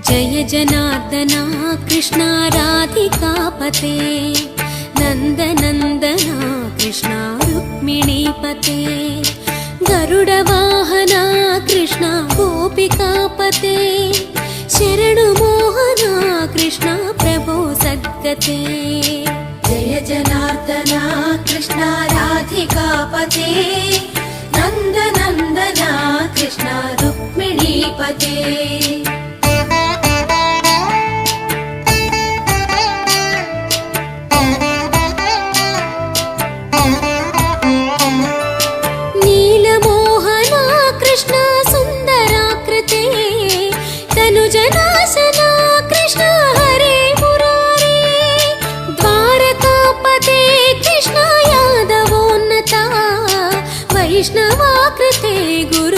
जय जनार्दना कृष्णा राधिकापते नन्दनन्दना कृष्णा रुक्मिणीपते गरुडवाहना कृष्णा गोपिकापते शरणुमोहना कृष्णा प्रभो सद्गते जय जनार्दना कृष्णा राधिकापते नन्दनन्दना कृष्णा रुक्मिणीपते नीलमोहना कृष्णा सुन्दराकृते तनुजनाशना कृष्णा हरे मुरारे द्वारकापते कृष्णा यादवोन्नता वैष्णवाकृते गुरु